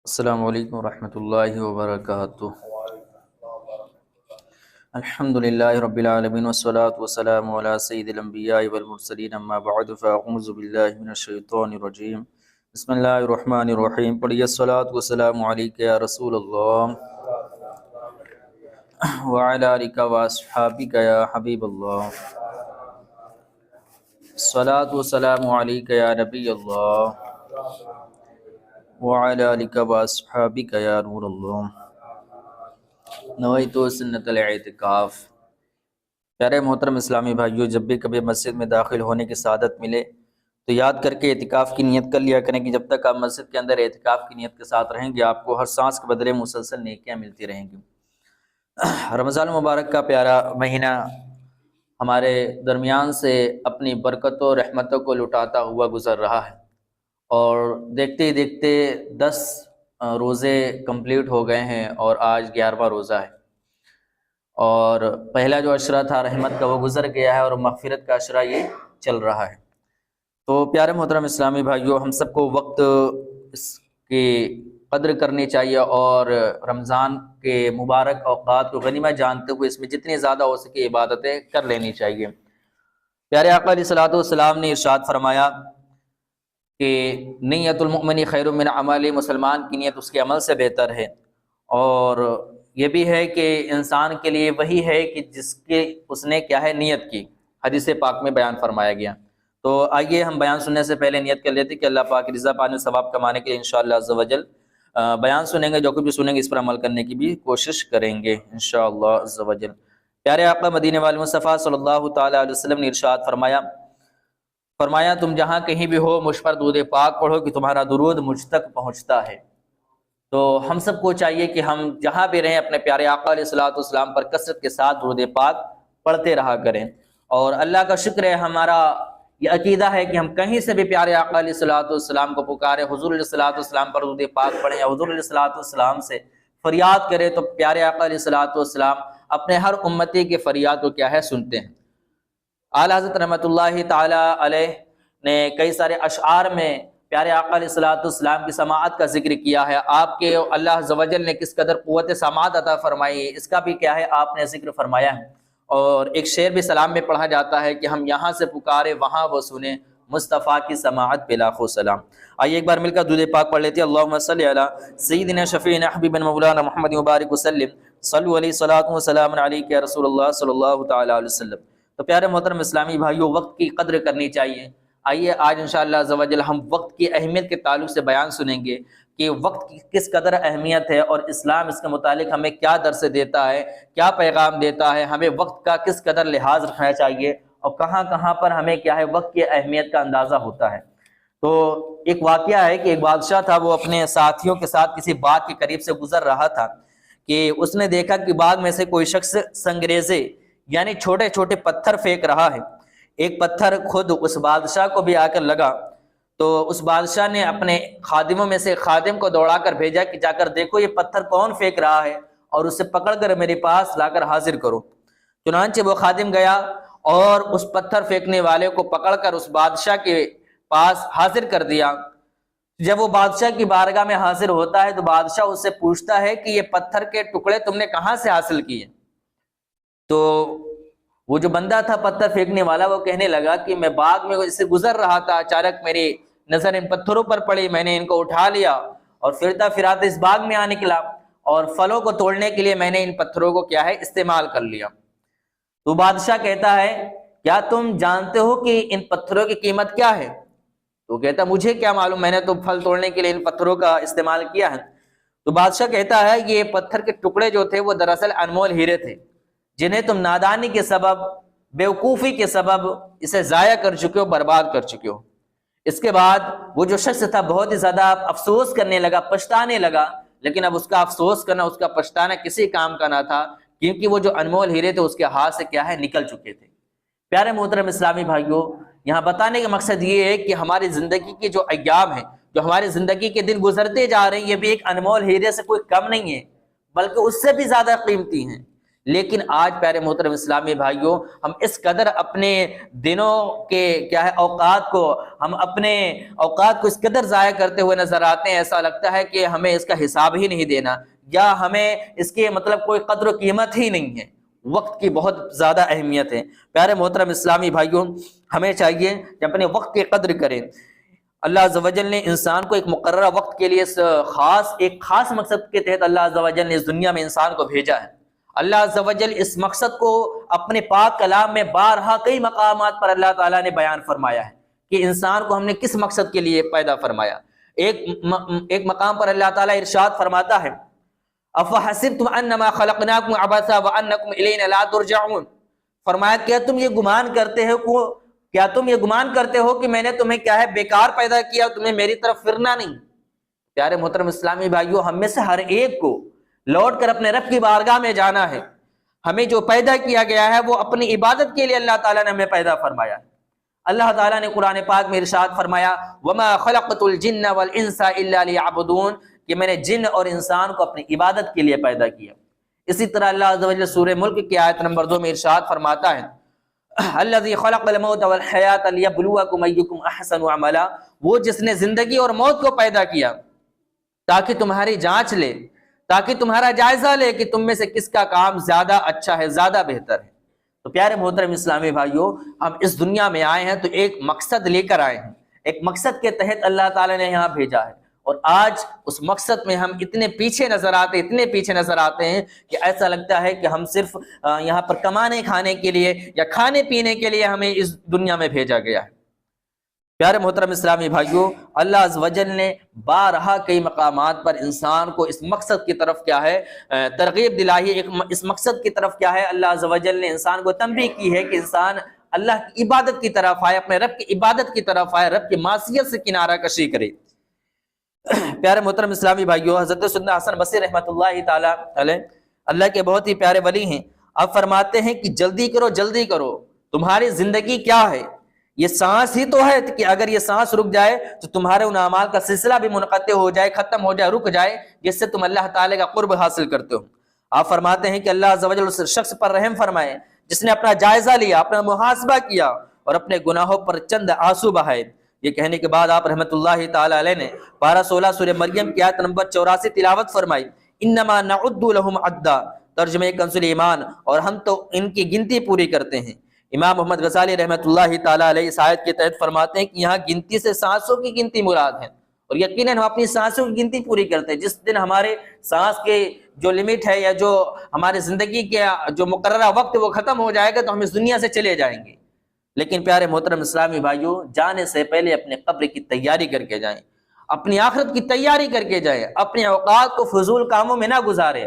السلام علیکم ورحمۃ اللہ وبرکاتہ۔ الحمد للہ رب العالمین والصلاة والسلام علی سید الانبیاء والمرسلین، اما بعد فاعوذ باللہ من الشیطان الرجیم، بسم اللہ الرحمن الرحیم۔ پڑھیے الصلاة والسلام علیک یا رسول اللہ وعلی آلک واصحابک یا حبیب اللہ، الصلاة والسلام علیک یا نبی اللہ وعلی آلک واصحابک یا نور اللہ، نویت سنت الاعتکاف۔ پیارے محترم اسلامی بھائیوں، جب بھی کبھی مسجد میں داخل ہونے کی سعادت ملے تو یاد کر کے اعتکاف کی نیت کر لیا کریں کہ جب تک آپ مسجد کے اندر اعتکاف کی نیت کے ساتھ رہیں گے آپ کو ہر سانس کے بدلے مسلسل نیکیاں ملتی رہیں گی۔ رمضان المبارک کا پیارا مہینہ ہمارے درمیان سے اپنی برکتوں و رحمتوں کو لٹاتا ہوا گزر رہا ہے، اور دیکھتے ہی دیکھتے 10 روزے کمپلیٹ ہو گئے ہیں اور آج 11واں روزہ ہے، اور پہلا جو عشرہ تھا رحمت کا وہ گزر گیا ہے اور مغفرت کا عشرہ یہ چل رہا ہے۔ تو پیارے محترم اسلامی بھائیوں، ہم سب کو وقت اس کی قدر کرنی چاہیے اور رمضان کے مبارک اوقات کو غنیمت جانتے ہوئے اس میں جتنی زیادہ ہو سکے عبادتیں کر لینی چاہیے۔ پیارے آقا علیہ الصلوۃ والسلام نے ارشاد فرمایا کہ نیت المؤمن خیر من عمل، مسلمان کی نیت اس کے عمل سے بہتر ہے، اور یہ بھی ہے کہ انسان کے لیے وہی ہے کہ جس کے اس نے کیا ہے نیت کی، حدیث پاک میں بیان فرمایا گیا۔ تو آئیے ہم بیان سننے سے پہلے نیت کر لیتے کہ اللہ پاک کی رضا پانے ثواب کمانے کے لیے انشاءاللہ عز و جل بیان سنیں گے، جو کچھ بھی سنیں گے اس پر عمل کرنے کی بھی کوشش کریں گے انشاءاللہ عز و جل۔ پیارے آقا مدینے والے مصطفیٰ صلی اللہ تعالی علیہ وسلم نے ارشاد فرمایا تم جہاں کہیں بھی ہو مجھ پر درود پاک پڑھو کہ تمہارا درود مجھ تک پہنچتا ہے۔ تو ہم سب کو چاہیے کہ ہم جہاں بھی رہیں اپنے پیارے آقا علیہ الصلوۃ والسلام پر کثرت کے ساتھ درود پاک پڑھتے رہا کریں، اور اللہ کا شکر ہے ہمارا یہ عقیدہ ہے کہ ہم کہیں سے بھی پیارے آقا علیہ الصلوۃ والسلام کو پکاریں، حضور علیہ الصلوۃ والسلام پر درود پاک پڑھیں یا حضور علیہ الصلوۃ والسلام سے فریاد کریں تو پیارے آقا علیہ الصلوۃ والسلام اپنے ہر امتی کے فریاد کو کیا ہے سنتے ہیں۔ اعلیٰ حضرت رحمۃ اللہ تعالی علیہ نے کئی سارے اشعار میں پیارے آقا علیہ الصلوۃ والسلام کی سماعت کا ذکر کیا ہے، آپ کے اللہ عز و جل نے کس قدر قوت سماعت عطا فرمائی اس کا بھی کیا ہے آپ نے ذکر فرمایا ہے، اور ایک شعر بھی سلام میں پڑھا جاتا ہے کہ ہم یہاں سے پکارے وہاں وہ سنیں، مصطفیٰ کی سماعت پہ لاکھوں سلام۔ آئیے ایک بار مل کر درود پاک پڑھ لیتے ہیں۔ اللہم صلی علی سیدنا شفیعنا حبیبنا مولانا محمد مبارک وسلم، صلو علیہ صلاۃ و سلام علیک یا رسول اللہ صلی اللہ تعالی علیہ وسلم۔ تو پیارے محترم اسلامی بھائیوں، وقت کی قدر کرنی چاہیے۔ آئیے آج انشاءاللہ عز و جل ہم وقت کی اہمیت کے تعلق سے بیان سنیں گے کہ وقت کی کس قدر اہمیت ہے اور اسلام اس کے متعلق ہمیں کیا درس دیتا ہے، کیا پیغام دیتا ہے، ہمیں وقت کا کس قدر لحاظ رکھنا چاہیے اور کہاں کہاں پر ہمیں کیا ہے وقت کی اہمیت کا اندازہ ہوتا ہے۔ تو ایک واقعہ ہے کہ ایک بادشاہ تھا، وہ اپنے ساتھیوں کے ساتھ کسی باغ کے قریب سے گزر رہا تھا کہ اس نے دیکھا کہ باغ میں سے کوئی شخص سنگریزے یعنی چھوٹے چھوٹے پتھر پھینک رہا ہے۔ ایک پتھر خود اس بادشاہ کو بھی آ کر لگا، تو اس بادشاہ نے اپنے خادموں میں سے خادم کو دوڑا کر بھیجا کہ جا کر دیکھو یہ پتھر کون پھینک رہا ہے اور اسے پکڑ کر میرے پاس لا کر حاضر کرو۔ چنانچہ وہ خادم گیا اور اس پتھر پھینکنے والے کو پکڑ کر اس بادشاہ کے پاس حاضر کر دیا۔ جب وہ بادشاہ کی بارگاہ میں حاضر ہوتا ہے تو بادشاہ اس سے پوچھتا ہے کہ یہ پتھر کے ٹکڑے تم نے کہاں سے حاصل کیے؟ تو وہ جو بندہ تھا پتھر پھینکنے والا وہ کہنے لگا کہ میں باغ میں سے گزر رہا تھا، اچانک میری نظر ان پتھروں پر پڑی، میں نے ان کو اٹھا لیا اور پھرتا پھراتا اس باغ میں آ نکلا اور پھلوں کو توڑنے کے لیے میں نے ان پتھروں کو کیا ہے استعمال کر لیا۔ تو بادشاہ کہتا ہے کیا تم جانتے ہو کہ ان پتھروں کی قیمت کیا ہے؟ تو کہتا مجھے کیا معلوم، میں نے تو پھل توڑنے کے لیے ان پتھروں کا استعمال کیا ہے۔ تو بادشاہ کہتا ہے یہ پتھر کے ٹکڑے جو تھے وہ دراصل انمول ہیرے تھے، جنہیں تم نادانی کے سبب، بیوقوفی کے سبب اسے ضائع کر چکے ہو، برباد کر چکے ہو۔ اس کے بعد وہ جو شخص تھا بہت ہی زیادہ افسوس کرنے لگا، پچھتانے لگا، لیکن اب اس کا افسوس کرنا، اس کا پچھتانا کسی کام کا نہ تھا، کیونکہ وہ جو انمول ہیرے تھے اس کے ہاتھ سے کیا ہے نکل چکے تھے۔ پیارے محترم اسلامی بھائیوں، یہاں بتانے کا مقصد یہ ہے کہ ہماری زندگی کے جو ایام ہیں، جو ہماری زندگی کے دن گزرتے جا رہے ہیں، یہ بھی ایک انمول ہیرے سے کوئی کم نہیں ہے، بلکہ اس سے بھی زیادہ قیمتی ہیں، لیکن آج پیارے محترم اسلامی بھائیوں ہم اس قدر اپنے دنوں کے کیا ہے اوقات کو ہم اپنے اوقات کو اس قدر ضائع کرتے ہوئے نظر آتے ہیں، ایسا لگتا ہے کہ ہمیں اس کا حساب ہی نہیں دینا، یا ہمیں اس کے مطلب کوئی قدر و قیمت ہی نہیں ہے۔ وقت کی بہت زیادہ اہمیت ہے۔ پیارے محترم اسلامی بھائیوں ہمیں چاہیے کہ اپنے وقت کی قدر کریں۔ اللہ عز و جل نے انسان کو ایک مقررہ وقت کے لیے ایک خاص مقصد کے تحت اللہ عز و جل نے اس دنیا میں انسان کو بھیجا ہے۔ اللہ عز و جل اس مقصد کو اپنے پاک کلام میں بارہا کئی مقامات پر اللہ تعالیٰ نے بیان فرمایا ہے کہ انسان کو ہم نے کس مقصد کے لیے پیدا فرمایا۔ ایک مقام پر اللہ تعالیٰ ارشاد فرماتا ہے افحسبتم انما خلقناکم عبثا وانکم الینا لا ترجعون، فرمایا کیا تم یہ گمان کرتے ہو کہ میں نے تمہیں کیا ہے بیکار پیدا کیا، تمہیں میری طرف پھرنا نہیں۔ پیارے محترم اسلامی بھائیوں ہم میں سے ہر ایک کو لوٹ کر اپنے رب کی بارگاہ میں جانا ہے۔ ہمیں جو پیدا کیا گیا ہے وہ اپنی عبادت کے لیے اللہ تعالیٰ نے ہمیں پیدا فرمایا۔ اللہ تعالیٰ نے قرآن پاک میں ارشاد فرمایا وما خلقت الجن والانس الا ليعبدون، کہ میں نے جن اور انسان کو اپنی عبادت کے لیے پیدا کیا۔ اسی طرح اللہ عز و جل سورہ ملک کی آیت نمبر 2 میں ارشاد فرماتا ہے الذی خلق الموت والحیات لیبلوکم ایکم احسن عملا، وہ جس نے زندگی اور موت کو پیدا کیا تاکہ تمہاری جانچ لے، تاکہ تمہارا جائزہ لے کہ تم میں سے کس کا کام زیادہ اچھا ہے، زیادہ بہتر ہے۔ تو پیارے محترم اسلامی بھائیوں ہم اس دنیا میں آئے ہیں تو ایک مقصد لے کر آئے ہیں، ایک مقصد کے تحت اللہ تعالیٰ نے یہاں بھیجا ہے، اور آج اس مقصد میں ہم اتنے پیچھے نظر آتے ہیں کہ ایسا لگتا ہے کہ ہم صرف یہاں پر کمانے کھانے کے لیے یا کھانے پینے کے لیے ہمیں اس دنیا میں بھیجا گیا ہے۔ پیارے محترم اسلامی بھائیوں اللہ عز و جل نے بارہا کئی مقامات پر انسان کو اس مقصد کی طرف کیا ہے ترغیب دلائی، اس مقصد کی طرف کیا ہے اللہ عز و جل نے انسان کو تنبیہ کی ہے کہ انسان اللہ کی عبادت کی طرف آئے، اپنے رب کی عبادت کی طرف آئے، رب کی معصیت سے کنارہ کشی کرے۔ پیارے محترم اسلامی بھائیوں حضرت سیدنا حسن بصری رحمۃ اللہ تعالی علیہ اللہ کے بہت ہی پیارے ولی ہیں، اب فرماتے ہیں کہ جلدی کرو جلدی کرو، تمہاری زندگی کیا ہے؟ یہ سانس ہی تو ہے کہ اگر یہ سانس رک جائے تو تمہارے ان اعمال کا سلسلہ بھی منقطع ہو جائے، ختم ہو جائے، رک جائے، جس سے تم اللہ تعالی کا قرب حاصل کرتے ہو۔ آپ فرماتے ہیں کہ اللہ عز و جل اس شخص پر رحم فرمائے جس نے اپنا جائزہ لیا، اپنا محاسبہ کیا اور اپنے گناہوں پر چند آنسو بہائے۔ یہ کہنے کے بعد آپ رحمت اللہ تعالی علیہ نے پارہ 16 سورہ مریم کی آیت نمبر 84 تلاوت فرمائی انما نعد لهم عدا، ترجمہ کنز ایمان، اور ہم تو ان کی گنتی پوری کرتے ہیں۔ امام محمد غزالی رحمت اللہ تعالی علیہ اس آیت کے تحت فرماتے ہیں کہ یہاں گنتی سے سانسوں کی گنتی مراد ہے، اور یقیناً ہم اپنی سانسوں کی گنتی پوری کرتے ہیں۔ جس دن ہمارے سانس کے جو لمٹ ہے یا جو ہمارے زندگی کے جو مقررہ وقت وہ ختم ہو جائے گا تو ہم اس دنیا سے چلے جائیں گے۔ لیکن پیارے محترم اسلامی بھائیوں جانے سے پہلے اپنے قبر کی تیاری کر کے جائیں، اپنی آخرت کی تیاری کر کے جائیں، اپنے اوقات کو فضول کاموں میں نہ گزاریں۔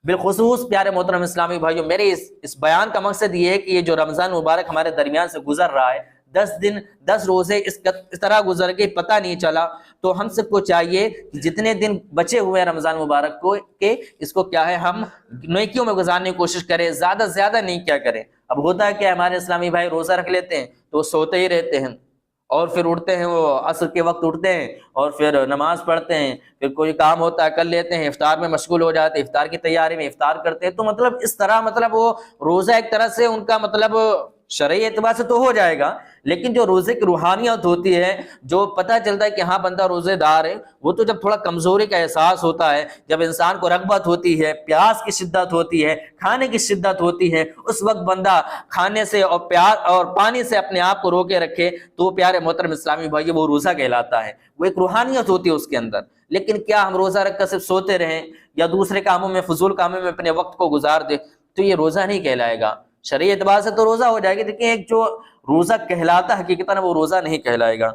بالخصوص پیارے محترم اسلامی بھائیوں میرے اس بیان کا مقصد یہ ہے کہ یہ جو رمضان مبارک ہمارے درمیان سے گزر رہا ہے، 10 دن 10 روزے اس طرح گزر کے پتہ نہیں چلا، تو ہم سب کو چاہیے کہ جتنے دن بچے ہوئے ہیں رمضان مبارک کو کہ اس کو کیا ہے ہم نیکیوں میں گزارنے کی کوشش کریں، زیادہ سے زیادہ نیکیاں کریں۔ اب ہوتا ہے کہ ہمارے اسلامی بھائی روزہ رکھ لیتے ہیں تو وہ سوتے ہی رہتے ہیں، اور پھر اٹھتے ہیں، وہ عصر کے وقت اٹھتے ہیں اور پھر نماز پڑھتے ہیں، پھر کوئی کام ہوتا ہے کر لیتے ہیں، افطار میں مشغول ہو جاتے ہیں، افطار کی تیاری میں افطار کرتے ہیں۔ تو مطلب اس طرح وہ روزہ ایک طرح سے ان کا شرعی اعتبار سے تو ہو جائے گا، لیکن جو روزے کی روحانیت ہوتی ہے، جو پتہ چلتا ہے کہ ہاں بندہ روزے دار ہے، وہ تو جب تھوڑا کمزوری کا احساس ہوتا ہے، جب انسان کو رغبت ہوتی ہے، پیاس کی شدت ہوتی ہے، کھانے کی شدت ہوتی ہے، اس وقت بندہ کھانے سے اور پیاس اور پانی سے اپنے آپ کو روکے رکھے تو پیارے محترم اسلامی بھائی وہ روزہ کہلاتا ہے، وہ ایک روحانیت ہوتی ہے اس کے اندر۔ لیکن کیا ہم روزہ رکھ کر صرف سوتے رہیں یا دوسرے کاموں میں فضول کاموں میں اپنے وقت کو گزار دیں تو یہ روزہ نہیں کہلائے گا۔ شرعی اعتبار سے تو روزہ ہو جائے گا، لیکن ایک جو روزہ کہلاتا حقیقتاً وہ روزہ نہیں کہلائے گا۔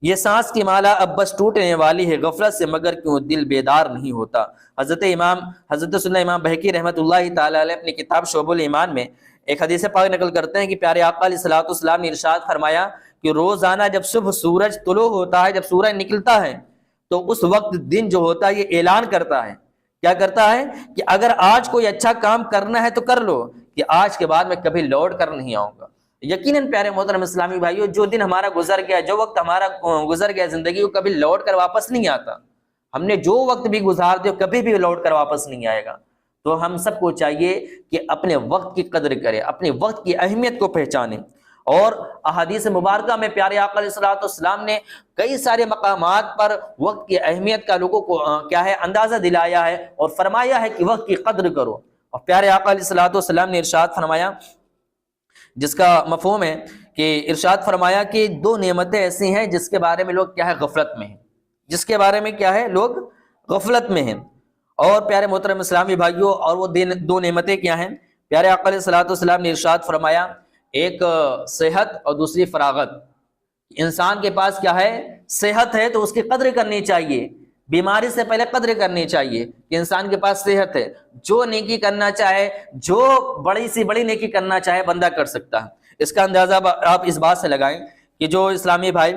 یہ سانس کی مالا اب بس ٹوٹنے والی ہے غفلت سے، مگر کیوں دل بیدار نہیں ہوتا۔ حضرت سنہ امام بہقی رحمۃ اللہ تعالی علیہ اپنی کتاب شعب الایمان میں ایک حدیث پاک نقل کرتے ہیں کہ پیارے آقا علیہ الصلوۃ والسلام نے ارشاد فرمایا کہ روزانہ جب صبح سورج طلوع ہوتا ہے، جب سورج نکلتا ہے تو اس وقت دن جو ہوتا ہے یہ اعلان کرتا ہے، کیا کرتا ہے کہ اگر آج کوئی اچھا کام کرنا ہے تو کر لو، کہ آج کے بعد میں کبھی لوٹ کر نہیں آؤں گا۔ یقیناً پیارے محترم اسلامی بھائیوں جو دن ہمارا گزر گیا، جو وقت ہمارا گزر گیا زندگی کو کبھی لوٹ کر واپس نہیں آتا۔ ہم نے جو وقت بھی گزار دیا کبھی بھی لوٹ کر واپس نہیں آئے گا۔ تو ہم سب کو چاہیے کہ اپنے وقت کی قدر کریں، اپنے وقت کی اہمیت کو پہچانیں۔ اور احادیث مبارکہ میں پیارے آقا علیہ الصلوۃ والسلام نے کئی سارے مقامات پر وقت کی اہمیت کا لوگوں کو کیا ہے اندازہ دلایا ہے اور فرمایا ہے کہ وقت کی قدر کرو۔ اور پیارے آقا علیہ الصلوۃ والسلام نے ارشاد فرمایا، جس کا مفہوم ہے کہ ارشاد فرمایا کہ دو نعمتیں ایسی ہیں جس کے بارے میں لوگ کیا ہے غفلت میں ہیں، جس کے بارے میں کیا ہے لوگ غفلت میں ہیں۔ اور پیارے محترم اسلامی بھائیوں، اور وہ دو نعمتیں کیا ہیں؟ پیارے آقا علیہ الصلوۃ والسلام نے ارشاد فرمایا، ایک صحت اور دوسری فراغت۔ انسان کے پاس کیا ہے؟ صحت ہے تو اس کی قدر کرنی چاہیے، بیماری سے پہلے قدر کرنی چاہیے کہ انسان کے پاس صحت ہے، جو نیکی کرنا چاہے، جو بڑی سی بڑی نیکی کرنا چاہے بندہ کر سکتا ہے۔ اس کا اندازہ آپ اس بات سے لگائیں کہ جو اسلامی بھائی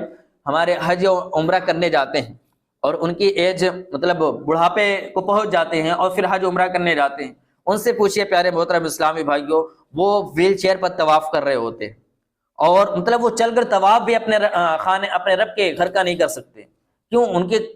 ہمارے حج و عمرہ کرنے جاتے ہیں اور ان کی ایج مطلب بڑھاپے کو پہنچ جاتے ہیں اور پھر حج عمرہ کرنے جاتے ہیں، ان سے پوچھئے پیارے محترم اسلامی بھائیوں، وہ ویل چیئر پر طواف کر رہے ہوتے ہیں اور مطلب وہ چل کر طواف بھی اپنے اپنے رب کے گھر کا نہیں کر سکتے۔ کیوں؟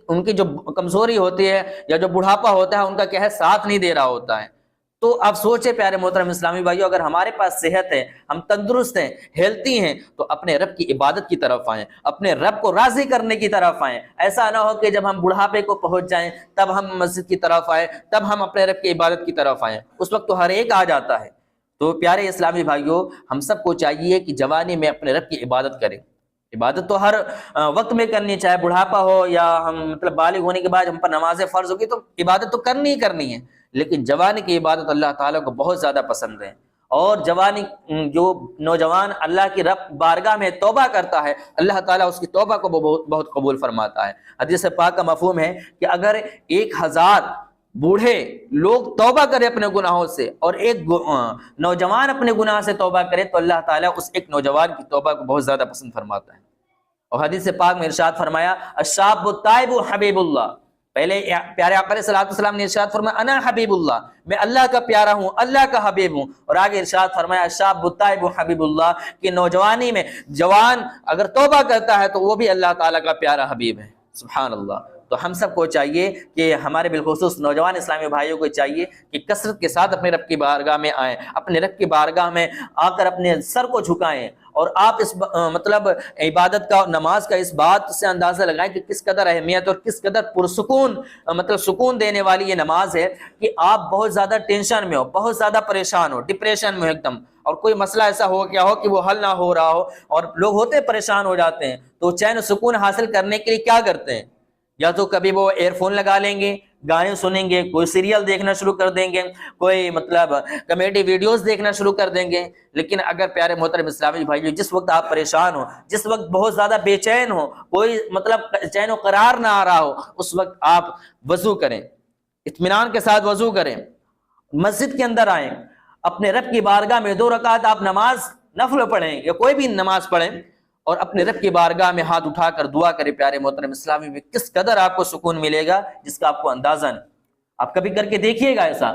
ان کی جو کمزوری ہوتی ہے یا جو بڑھاپا ہوتا ہے ان کا کیا ہے ساتھ نہیں دے رہا ہوتا ہے۔ تو آپ سوچیں پیارے محترم اسلامی بھائیوں، اگر ہمارے پاس صحت ہے، ہم تندرست ہیں، ہیلتھی ہیں، تو اپنے رب کی عبادت کی طرف آئیں، اپنے رب کو راضی کرنے کی طرف آئیں۔ ایسا نہ ہو کہ جب ہم بڑھاپے کو پہنچ جائیں تب ہم مسجد کی طرف آئیں، تب ہم اپنے رب کی عبادت کی طرف آئیں، اس وقت تو ہر ایک آ جاتا ہے۔ تو پیارے اسلامی بھائیوں، ہم سب کو چاہیے کہ جوانی میں اپنے رب کی عبادت کریں۔ عبادت تو ہر وقت میں کرنی، چاہے بڑھاپا ہو یا ہم مطلب بالغ ہونے کے بعد ہم پر نمازیں فرض ہوگی تو عبادت تو کرنی ہی کرنی ہے، لیکن جوانی کی عبادت اللہ تعالیٰ کو بہت زیادہ پسند ہے۔ اور جوانی جو نوجوان اللہ کی رب بارگاہ میں توبہ کرتا ہے، اللہ تعالیٰ اس کی توبہ کو بہت قبول فرماتا ہے۔ حدیث پاک کا مفہوم ہے کہ اگر 1000 بوڑھے لوگ توبہ کرے اپنے گناہوں سے اور ایک نوجوان اپنے گناہ سے توبہ کرے تو اللہ تعالیٰ اس ایک نوجوان کی توبہ کو بہت زیادہ پسند فرماتا ہے۔ اور حدیث پاک میں ارشاد فرمایا، الشاب التائب حبیب اللہ۔ پہلے پیارے آقا علیہ الصلوۃ والسلام نے ارشاد فرمایا، انا حبیب اللہ، میں اللہ کا پیارا ہوں، اللہ کا حبیب ہوں۔ اور آگے ارشاد فرمایا، الشاب التائب حبیب اللہ، کہ نوجوانی میں جوان اگر توبہ کرتا ہے تو وہ بھی اللہ تعالیٰ کا پیارا حبیب ہے۔ سبحان اللہ۔ تو ہم سب کو چاہیے کہ ہمارے بالخصوص نوجوان اسلامی بھائیوں کو چاہیے کہ کثرت کے ساتھ اپنے رب کی بارگاہ میں آئیں، اپنے رب کی بارگاہ میں آ کر اپنے سر کو جھکائیں، اور آپ اس مطلب عبادت کا، نماز کا اس بات سے اندازہ لگائیں کہ کس قدر اہمیت اور کس قدر پرسکون مطلب سکون دینے والی یہ نماز ہے کہ آپ بہت زیادہ ٹینشن میں ہو، بہت زیادہ پریشان ہو، ڈپریشن میں ایک دم، اور کوئی مسئلہ ایسا ہو کیا ہو کہ وہ حل نہ ہو رہا ہو، اور لوگ ہوتے پریشان ہو جاتے ہیں تو چین و سکون حاصل کرنے کے لیے کیا کرتے ہیں؟ یا تو کبھی وہ ایئر فون لگا لیں گے، گانے سنیں گے، کوئی سیریل دیکھنا شروع کر دیں گے، کوئی مطلب کامیڈی ویڈیوز دیکھنا شروع کر دیں گے۔ لیکن اگر پیارے محترم اسلامی بھائیو، جس وقت آپ پریشان ہو، جس وقت بہت زیادہ بے چین ہو، کوئی مطلب چین و قرار نہ آ رہا ہو، اس وقت آپ وضو کریں، اطمینان کے ساتھ وضو کریں، مسجد کے اندر آئیں، اپنے رب کی بارگاہ میں 2 رکعت آپ نماز نفل پڑھیں یا کوئی بھی نماز پڑھیں، اور اپنے رب کی بارگاہ میں ہاتھ اٹھا کر دعا کرے۔ پیارے محترم اسلامی میں کس قدر آپ کو سکون ملے گا جس کا آپ کو اندازہ نہیں۔ آپ کبھی کر کے دیکھیے گا ایسا۔